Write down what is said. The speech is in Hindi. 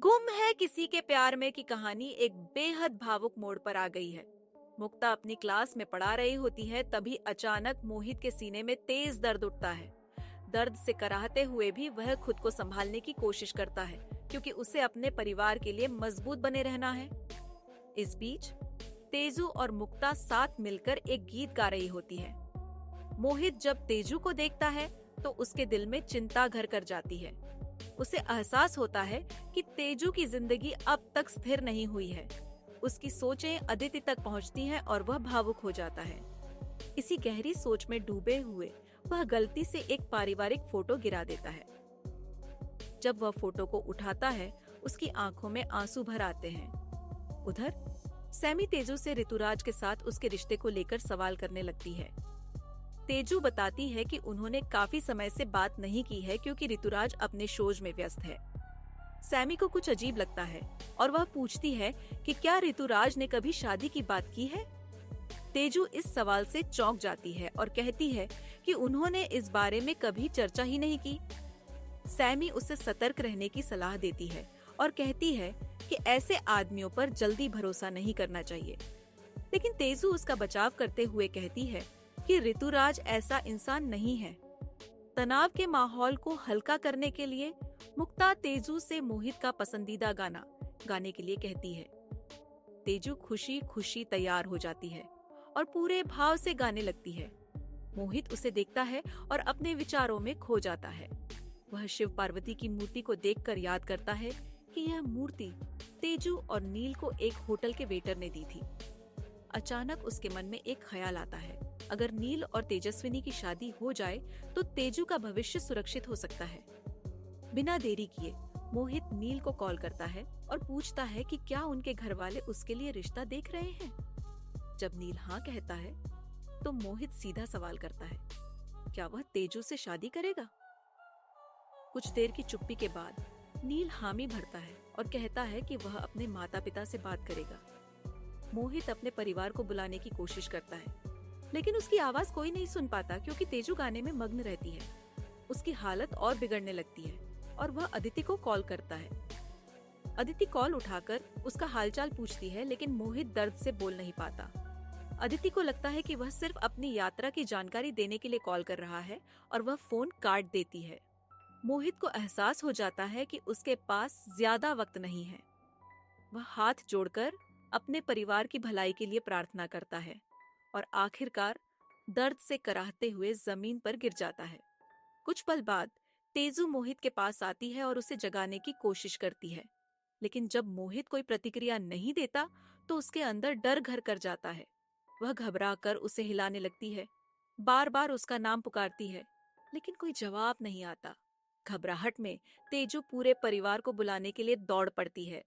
गुम है किसी के प्यार में की कहानी एक बेहद भावुक मोड़ पर आ गई है। मुक्ता अपनी क्लास में पढ़ा रही होती है, तभी अचानक मोहित के सीने में तेज दर्द उठता है। दर्द से कराहते हुए भी वह खुद को संभालने की कोशिश करता है, क्योंकि उसे अपने परिवार के लिए मजबूत बने रहना है। इस बीच तेजू और मुक्ता साथ मिलकर एक गीत गा रही होती है। मोहित जब तेजू को देखता है तो उसके दिल में चिंता घर कर जाती है। उसे एहसास होता है कि तेजू की जिंदगी अब तक स्थिर नहीं हुई है। उसकी सोचें अदिति तक पहुंचती हैं और वह भावुक हो जाता है। इसी गहरी सोच में डूबे हुए वह गलती से एक पारिवारिक फोटो गिरा देता है। जब वह फोटो को उठाता है, उसकी आंखों में आंसू भर आते हैं। उधर सैमी तेजू से ऋतुराज के साथ उसके रिश्ते को लेकर सवाल करने लगती है। तेजू बताती है कि उन्होंने काफी समय से बात नहीं की है, क्योंकि ऋतुराज अपने शोज में व्यस्त है। सैमी को कुछ अजीब लगता है और वह पूछती है कि क्या ऋतुराज ने कभी शादी की बात की है। तेजू इस सवाल से चौंक जाती है और कहती है कि उन्होंने इस बारे में कभी चर्चा ही नहीं की। सैमी उसे सतर्क रहने की सलाह देती है और कहती है कि ऐसे आदमियों पर जल्दी भरोसा नहीं करना चाहिए। लेकिन तेजू उसका बचाव करते हुए कहती है कि ऋतुराज ऐसा इंसान नहीं है। तनाव के माहौल को हल्का करने के लिए मुक्ता तेजू से मोहित का पसंदीदा गाना गाने के लिए कहती है। तेजू खुशी खुशी तैयार हो जाती है और पूरे भाव से गाने लगती है। मोहित उसे देखता है और अपने विचारों में खो जाता है। वह शिव पार्वती की मूर्ति को देखकर याद करता है कि यह मूर्ति तेजू और नील को एक होटल के वेटर ने दी थी। अचानक उसके मन में एक ख्याल आता है, अगर नील और तेजस्विनी की शादी हो जाए तो तेजू का भविष्य सुरक्षित हो सकता है। बिना देरी किए मोहित नील को कॉल करता है और पूछता है कि क्या उनके घर वाले उसके लिए रिश्ता देख रहे हैं। जब नील हाँ कहता है तो मोहित सीधा सवाल करता है, क्या वह तेजू से शादी करेगा? कुछ देर की चुप्पी के बाद नील हामी भरता है और कहता है कि वह अपने माता पिता से बात करेगा। मोहित अपने परिवार को बुलाने की कोशिश करता है, लेकिन उसकी आवाज कोई नहीं सुन पाता, क्योंकि तेजू गाने में मग्न रहती है। उसकी हालत और बिगड़ने लगती है और वह अदिति को कॉल करता है। अदिति कॉल उठाकर उसका हालचाल पूछती है, लेकिन मोहित दर्द से बोल नहीं पाता। अदिति को लगता है कि वह सिर्फ अपनी यात्रा की जानकारी देने के लिए कॉल कर रहा है और वह फोन काट देती है। मोहित को एहसास हो जाता है कि उसके पास ज्यादा वक्त नहीं है। वह हाथ जोड़कर अपने परिवार की भलाई के लिए प्रार्थना करता है और आखिरकार दर्द से कराहते हुए जमीन पर गिर जाता है। कुछ पल बाद तेजू मोहित के पास आती है और उसे जगाने की कोशिश करती है, लेकिन जब मोहित कोई प्रतिक्रिया नहीं देता तो उसके अंदर डर घर कर जाता है। वह घबराकर उसे हिलाने लगती है, बार बार उसका नाम पुकारती है, लेकिन कोई जवाब नहीं आता। घबराहट में तेजू पूरे परिवार को बुलाने के लिए दौड़ पड़ती है